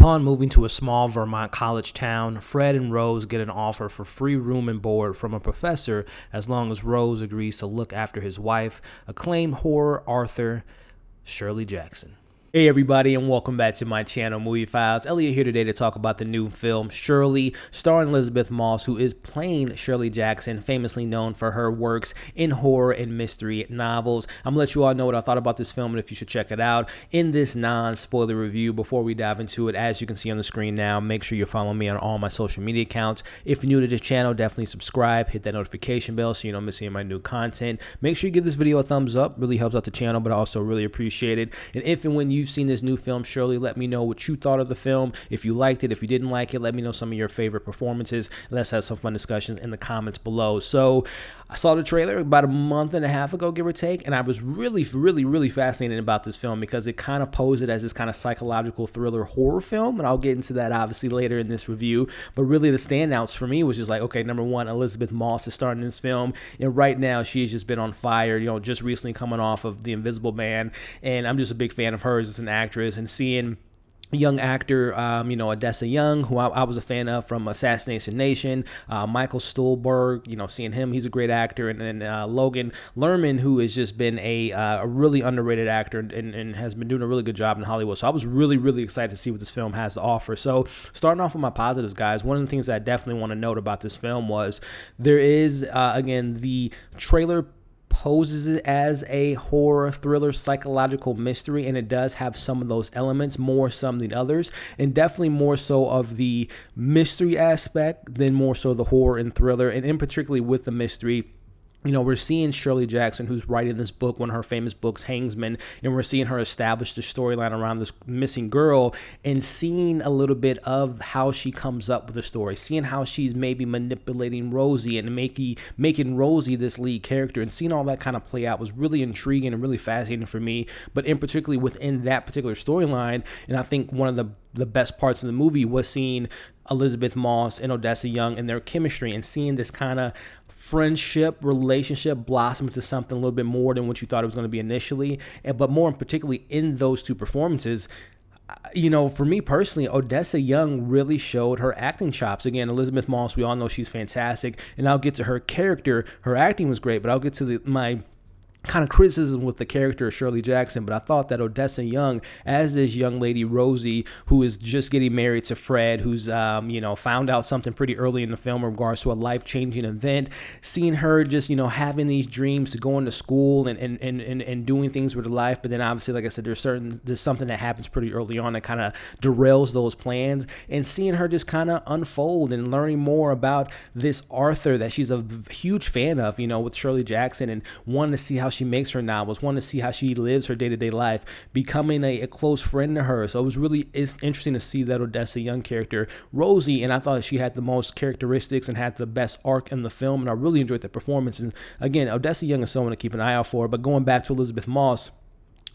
Upon moving to a small Vermont college town, Fred and Rose get an offer for free room and board from a professor as long as Rose agrees to look after his wife, acclaimed horror author Shirley Jackson. Hey everybody, and welcome back to my channel, Movie Files. Elliot here today to talk about the new film Shirley, starring Elisabeth Moss, who is playing Shirley Jackson, famously known for her works in horror and mystery novels. I'm gonna let you all know what I thought about this film and if you should check it out in this non-spoiler review. Before we dive into it, as you can see on the screen now, make sure you're following me on all my social media accounts. If you're new to this channel, definitely subscribe, hit that notification bell so you don't miss any of my new content. Make sure you give this video a thumbs up, really helps out the channel, but I also really appreciate it. And if and when you've seen this new film, Shirley, let me know what you thought of the film. If you liked it, if you didn't like it, let me know some of your favorite performances. Let's have some fun discussions in the comments below. So I saw the trailer about a month and a half ago, give or take, and I was really fascinated about this film because it kind of posed it as this kind of psychological thriller horror film, and I'll get into that obviously later in this review. But really the standouts for me was just like, okay, number one, Elisabeth Moss is starring in this film, and right now she's just been on fire, you know, just recently coming off of The Invisible Man, and I'm just a big fan of hers as an actress, and seeing young actor, Odessa Young, who I was a fan of from Assassination Nation, Michael Stuhlbarg, seeing him, he's a great actor, and then Logan Lerman, who has just been a really underrated actor and has been doing a really good job in Hollywood. So I was really excited to see what this film has to offer. So starting off with my positives, guys, one of the things that I definitely want to note about this film was there is, again, the trailer poses it as a horror thriller psychological mystery, and it does have some of those elements, more some than others, and definitely more so of the mystery aspect than more so the horror and thriller. And in particularly with the mystery, we're seeing Shirley Jackson, who's writing this book, one of her famous books, Hangsman, and we're seeing her establish the storyline around this missing girl and seeing a little bit of how she comes up with the story, seeing how she's maybe manipulating Rosie and making Rosie this lead character, and seeing all that kind of play out was really intriguing and really fascinating for me. But in particularly within that particular storyline, and I think one of the best parts of the movie was seeing Elisabeth Moss and Odessa Young and their chemistry, and seeing this kind of friendship relationship blossom into something a little bit more than what you thought it was going to be initially. But more particularly in those two performances, for me personally, Odessa Young really showed her acting chops. Again, Elisabeth Moss, we all know she's fantastic, and I'll get to her character. Her acting was great, but I'll get to my kind of criticism with the character of Shirley Jackson. But I thought that Odessa Young, as this young lady Rosie, who is just getting married to Fred, who's found out something pretty early in the film in regards to a life-changing event, seeing her just having these dreams to go into school and doing things with her life, but then obviously, like I said, there's something that happens pretty early on that kind of derails those plans, and seeing her just kind of unfold and learning more about this Arthur that she's a huge fan of, with Shirley Jackson, and wanting to see how she makes her novels, wanting to see how she lives her day-to-day life, becoming a close friend to her. So it's interesting to see that Odessa Young character, Rosie, and I thought she had the most characteristics and had the best arc in the film, and I really enjoyed the performance. And again, Odessa Young is someone to keep an eye out for. But going back to Elisabeth Moss,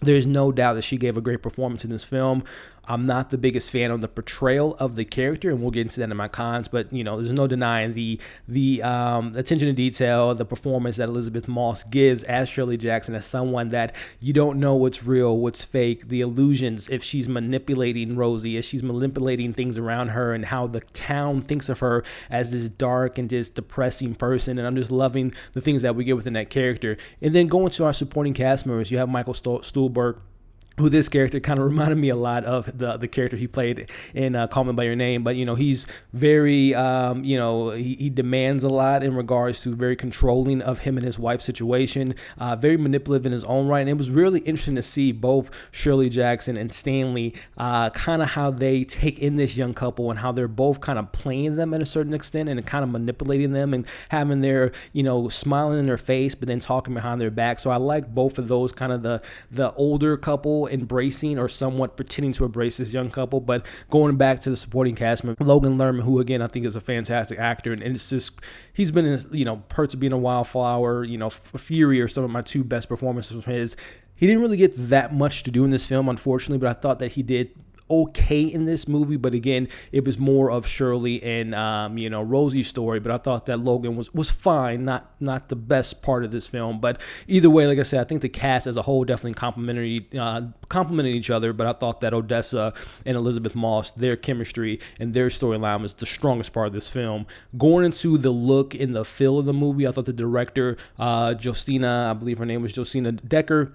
there's no doubt that she gave a great performance in this film. I'm not the biggest fan of the portrayal of the character, and we'll get into that in my cons, but there's no denying the attention to detail, the performance that Elisabeth Moss gives as Shirley Jackson, as someone that you don't know what's real, what's fake, the illusions, if she's manipulating Rosie, if she's manipulating things around her, and how the town thinks of her as this dark and just depressing person. And I'm just loving the things that we get within that character. And then going to our supporting cast members, you have Michael Stuhlbarg, who this character kind of reminded me a lot of the character he played in Call Me By Your Name. But, he's very, he demands a lot in regards to very controlling of him and his wife's situation, very manipulative in his own right. And it was really interesting to see both Shirley Jackson and Stanley, kind of how they take in this young couple and how they're both kind of playing them at a certain extent and kind of manipulating them and having their, smiling in their face, but then talking behind their back. So I like both of those, kind of the older couple embracing or somewhat pretending to embrace this young couple. But going back to the supporting cast member, Logan Lerman, who again I think is a fantastic actor, and it's just, he's been in Perks of Being a Wildflower, Fury are some of my two best performances of his. He didn't really get that much to do in this film, unfortunately, but I thought that he did okay in this movie, but again, it was more of Shirley and Rosie's story. But I thought that Logan was fine, not the best part of this film. But either way, like I said, I think the cast as a whole definitely complemented each other. But I thought that Odessa and Elisabeth Moss, their chemistry and their storyline was the strongest part of this film. Going into the look and the feel of the movie, I thought the director, I believe her name was Josephine Decker,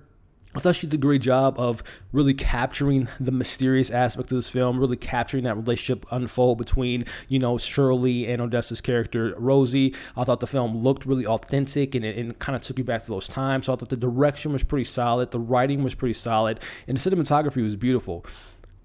I thought she did a great job of really capturing the mysterious aspect of this film, really capturing that relationship unfold between, Shirley and Odessa's character, Rosie. I thought the film looked really authentic and it kind of took you back to those times. So I thought the direction was pretty solid, the writing was pretty solid, and the cinematography was beautiful.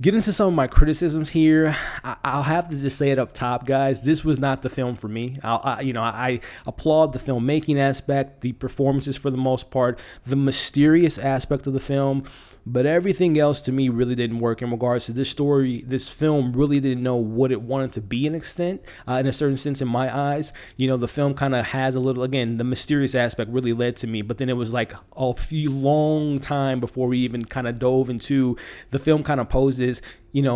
Get into some of my criticisms here. I'll have to just say it up top, guys. This was not the film for me. I applaud the filmmaking aspect, the performances for the most part, the mysterious aspect of the film, but everything else to me really didn't work in regards to this story. This film really didn't know what it wanted to be in a certain sense in my eyes. The film kind of has a little, again, the mysterious aspect really led to me, but then it was like a long time before we even kind of dove into the film kind of poses,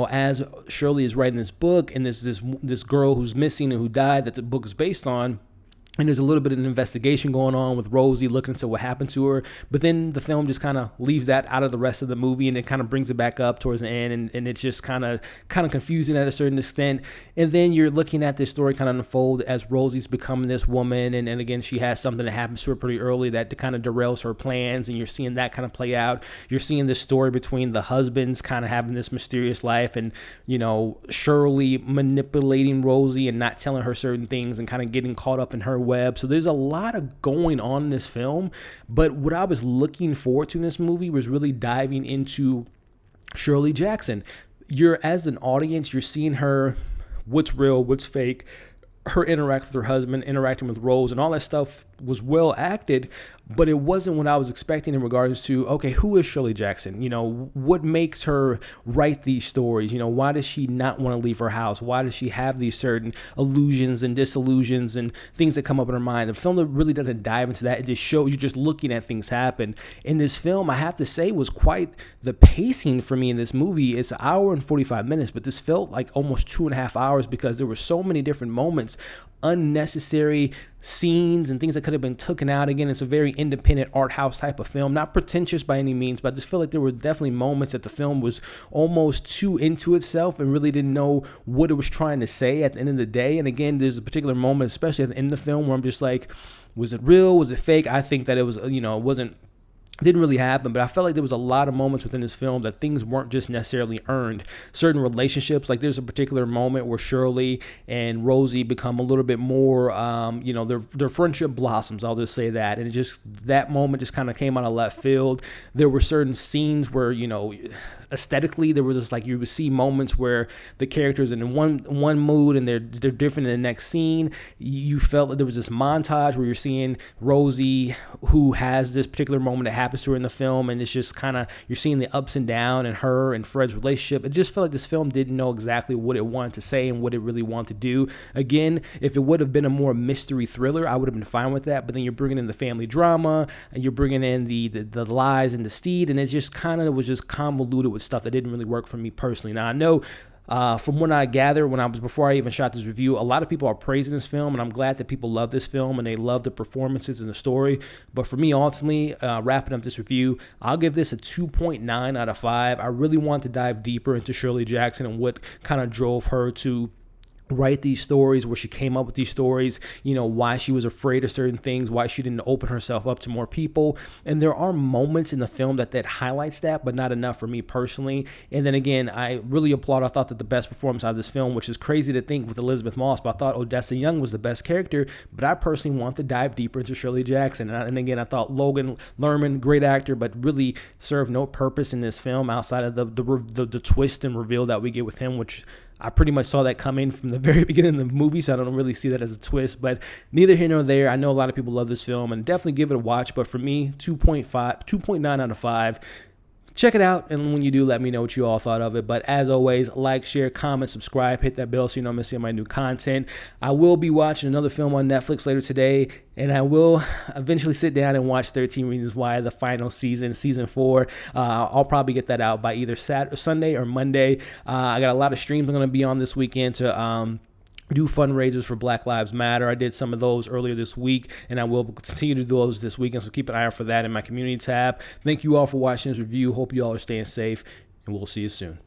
as Shirley is writing this book and there's this girl who's missing and who died that the book is based on. And there's a little bit of an investigation going on with Rosie looking into what happened to her. But then the film just kind of leaves that out of the rest of the movie, and it kind of brings it back up towards the end. And it's just kind of confusing at a certain extent. And then you're looking at this story kind of unfold as Rosie's becoming this woman. And again, she has something that happens to her pretty early that kind of derails her plans. And you're seeing that kind of play out. You're seeing this story between the husbands kind of having this mysterious life. And, Shirley manipulating Rosie and not telling her certain things and kind of getting caught up in her web. So there's a lot of going on in this film, but what I was looking forward to in this movie was really diving into Shirley Jackson. As an audience, you're seeing her, what's real, what's fake, her interact with her husband, interacting with Rose, and all that stuff was well acted, but it wasn't what I was expecting in regards to, okay, who is Shirley Jackson? What makes her write these stories? Why does she not want to leave her house? Why does she have these certain illusions and disillusions and things that come up in her mind? The film really doesn't dive into that. It just shows you just looking at things happen. In this film, I have to say, was quite the pacing for me in this movie. It's an hour and 45 minutes, but this felt like almost 2.5 hours because there were so many different moments, unnecessary scenes and things that could have been taken out. Again, it's a very independent art house type of film, not pretentious by any means, but I just feel like there were definitely moments that the film was almost too into itself and really didn't know what it was trying to say at the end of the day. And again, there's a particular moment, especially at the end of the film, where I'm just like, was it real? Was it fake? I think that it was, it didn't really happen, but I felt like there was a lot of moments within this film that things weren't just necessarily earned. Certain relationships, like there's a particular moment where Shirley and Rosie become a little bit more, their friendship blossoms, I'll just say that. And that moment just kind of came out of left field. There were certain scenes where, aesthetically, there was just like, you would see moments where the characters in one mood and they're different in the next scene. You felt that there was this montage where you're seeing Rosie, who has this particular moment that happens to her in the film, and it's just kind of, you're seeing the ups and downs in her and Fred's relationship. It just felt like this film didn't know exactly what it wanted to say and what it really wanted to do. Again, if it would have been a more mystery thriller, I would have been fine with that, but then you're bringing in the family drama and you're bringing in the lies and the steed, and it just kind of was just convoluted with stuff that didn't really work for me personally. Now, I know from what I gather, before I even shot this review, a lot of people are praising this film, and I'm glad that people love this film and they love the performances and the story. But for me, ultimately, wrapping up this review, I'll give this a 2.9 out of 5. I really want to dive deeper into Shirley Jackson and what kind of drove her to write these stories, where she came up with these stories, why she was afraid of certain things, why she didn't open herself up to more people. And there are moments in the film that highlights that, but not enough for me personally. And then again, I really applaud, I thought that the best performance out of this film, which is crazy to think with Elisabeth Moss, but I thought Odessa Young was the best character, but I personally want to dive deeper into Shirley Jackson. And again, I thought Logan Lerman, great actor, but really served no purpose in this film outside of the twist and reveal that we get with him, which I pretty much saw that coming from the very beginning of the movie, so I don't really see that as a twist, but neither here nor there. I know a lot of people love this film and definitely give it a watch, but for me, 2.9 out of 5. check it out. And when you do, let me know what you all thought of it. But as always, like, share, comment, subscribe, hit that bell so you don't miss any of my new content. I will be watching another film on Netflix later today, and I will eventually sit down and watch 13 Reasons Why, the final season 4. I'll probably get that out by either Sunday or Monday. I got a lot of streams I'm going to be on this weekend to do fundraisers for Black Lives Matter. I did some of those earlier this week, and I will continue to do those this weekend, so keep an eye out for that in my community tab. Thank you all for watching this review. Hope you all are staying safe, and we'll see you soon.